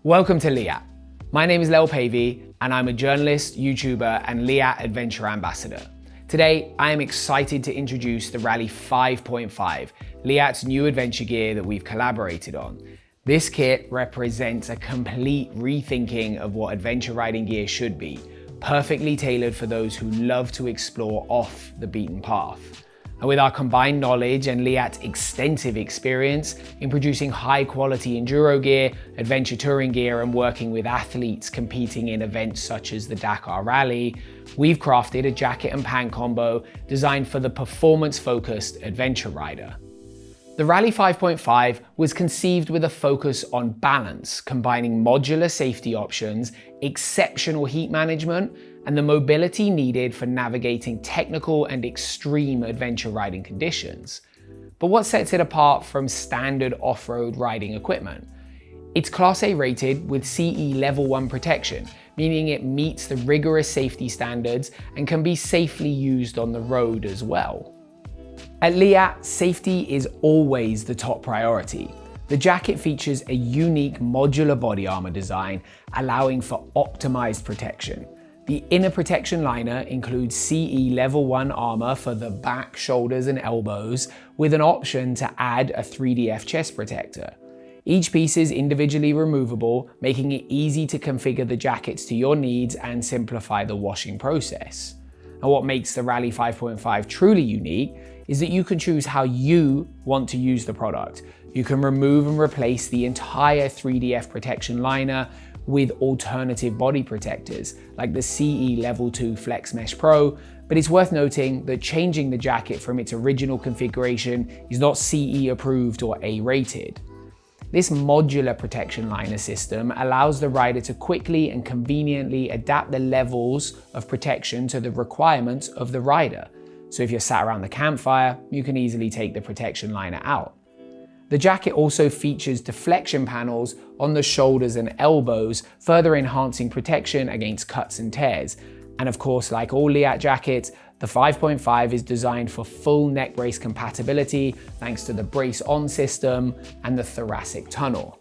Welcome to Leatt. My name is Leatt ADV and I'm a journalist, YouTuber and Leatt Adventure ambassador. Today, I am excited to introduce the Rally 5.5, Leatt's new adventure gear that we've collaborated on. This kit represents a complete rethinking of what adventure riding gear should be, perfectly tailored for those who love to explore off the beaten path. And with our combined knowledge and Leatt's extensive experience in producing high quality enduro gear, adventure touring gear, and working with athletes competing in events such as the Dakar Rally, we've crafted a jacket and pant combo designed for the performance-focused adventure rider. The Rally 5.5 was conceived with a focus on balance, combining modular safety options, exceptional heat management, and the mobility needed for navigating technical and extreme adventure riding conditions. But what sets it apart from standard off-road riding equipment? It's Class A rated with CE Level 1 protection, meaning it meets the rigorous safety standards and can be safely used on the road as well. At Leatt, safety is always the top priority. The jacket features a unique modular body armor design, allowing for optimized protection. The inner protection liner includes CE Level 1 armor for the back, shoulders, and elbows, with an option to add a 3DF chest protector. Each piece is individually removable, making it easy to configure the jackets to your needs and simplify the washing process. And what makes the Rally 5.5 truly unique is that you can choose how you want to use the product. You can remove and replace the entire 3DF protection liner with alternative body protectors like the CE Level 2 Flex Mesh Pro, but it's worth noting that changing the jacket from its original configuration is not CE approved or A rated. This modular protection liner system allows the rider to quickly and conveniently adapt the levels of protection to the requirements of the rider. So if you're sat around the campfire, you can easily take the protection liner out. The jacket also features deflection panels on the shoulders and elbows, further enhancing protection against cuts and tears. And of course, like all Leatt jackets, the 5.5 is designed for full neck brace compatibility thanks to the Brace On system and the thoracic tunnel.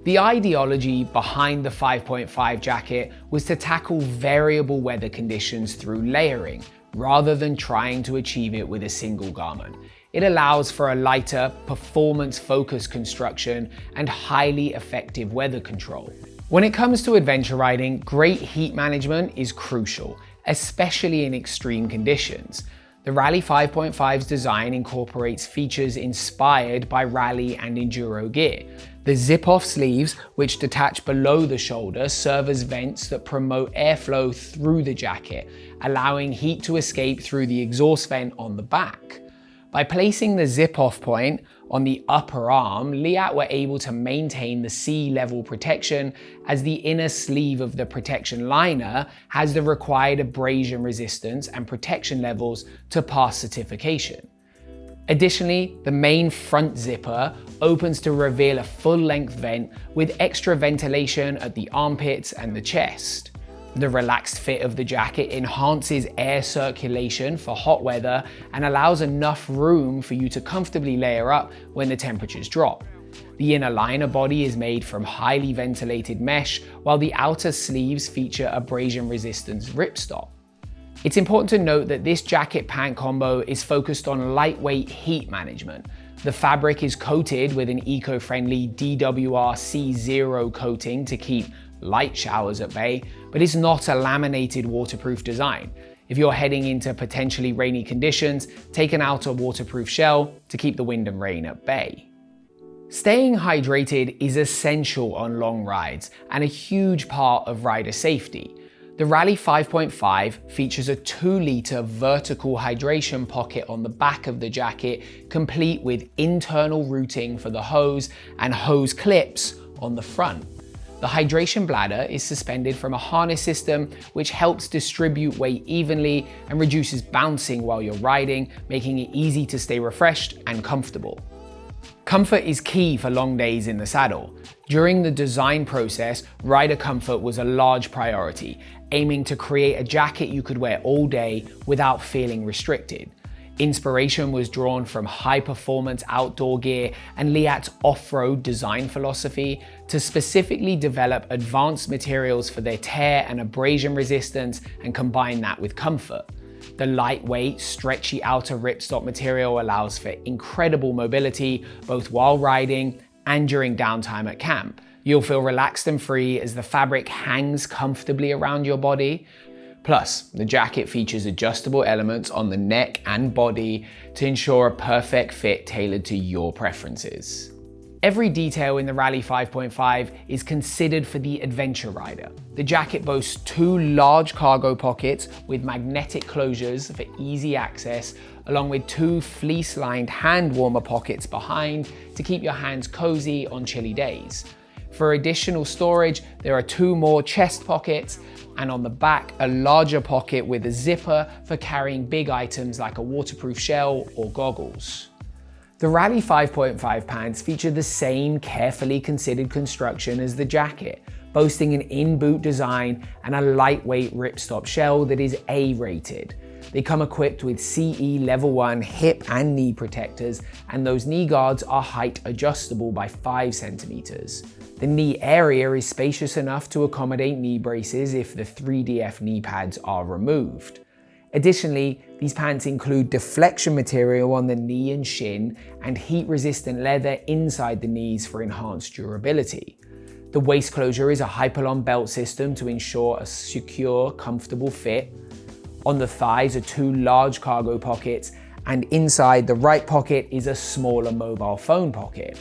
The ideology behind the 5.5 jacket was to tackle variable weather conditions through layering, rather than trying to achieve it with a single garment. It allows for a lighter, performance-focused construction and highly effective weather control. When it comes to adventure riding, great heat management is crucial, especially in extreme conditions. The Rally 5.5's design incorporates features inspired by rally and enduro gear. The zip-off sleeves, which detach below the shoulder, serve as vents that promote airflow through the jacket, allowing heat to escape through the exhaust vent on the back. By placing the zip-off point on the upper arm, Leatt were able to maintain the CE level protection, as the inner sleeve of the protection liner has the required abrasion resistance and protection levels to pass certification. Additionally, the main front zipper opens to reveal a full-length vent with extra ventilation at the armpits and the chest. The relaxed fit of the jacket enhances air circulation for hot weather and allows enough room for you to comfortably layer up when the temperatures drop. The inner liner body is made from highly ventilated mesh, while the outer sleeves feature abrasion resistance ripstop. It's important to note that this jacket pant combo is focused on lightweight heat management. The fabric is coated with an eco-friendly DWR C0 coating to keep light showers at bay, but it's not a laminated waterproof design. If you're heading into potentially rainy conditions, take an outer waterproof shell to keep the wind and rain at bay. Staying hydrated is essential on long rides and a huge part of rider safety. The Rally 5.5 features a 2-liter vertical hydration pocket on the back of the jacket, complete with internal routing for the hose and hose clips on the front. The hydration bladder is suspended from a harness system, which helps distribute weight evenly and reduces bouncing while you're riding, making it easy to stay refreshed and comfortable. Comfort is key for long days in the saddle. During the design process, rider comfort was a large priority, aiming to create a jacket you could wear all day without feeling restricted. Inspiration was drawn from high-performance outdoor gear and Leatt's off-road design philosophy to specifically develop advanced materials for their tear and abrasion resistance and combine that with comfort. The lightweight, stretchy outer ripstop material allows for incredible mobility both while riding and during downtime at camp. You'll feel relaxed and free as the fabric hangs comfortably around your body. Plus, the jacket features adjustable elements on the neck and body to ensure a perfect fit tailored to your preferences. Every detail in the Rally 5.5 is considered for the adventure rider. The jacket boasts 2 large cargo pockets with magnetic closures for easy access, along with 2 fleece-lined hand warmer pockets behind to keep your hands cozy on chilly days. For additional storage, there are 2 more chest pockets, and on the back, a larger pocket with a zipper for carrying big items like a waterproof shell or goggles. The Rally 5.5 pants feature the same carefully considered construction as the jacket, boasting an in-boot design and a lightweight ripstop shell that is A-rated. They come equipped with CE Level 1 hip and knee protectors, and those knee guards are height adjustable by 5 centimeters. The knee area is spacious enough to accommodate knee braces if the 3DF knee pads are removed. Additionally, these pants include deflection material on the knee and shin and heat-resistant leather inside the knees for enhanced durability. The waist closure is a Hyperlon belt system to ensure a secure, comfortable fit. On the thighs are 2 large cargo pockets, and inside the right pocket is a smaller mobile phone pocket.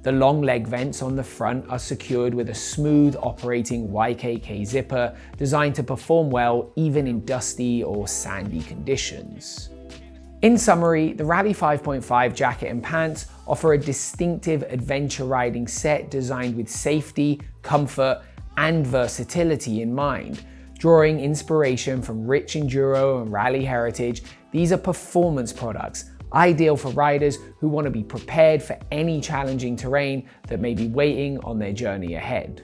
The long leg vents on the front are secured with a smooth operating YKK zipper designed to perform well even in dusty or sandy conditions. In summary, the Rally 5.5 jacket and pants offer a distinctive adventure riding set designed with safety, comfort, and versatility in mind. Drawing inspiration from rich enduro and rally heritage, these are performance products ideal for riders who want to be prepared for any challenging terrain that may be waiting on their journey ahead.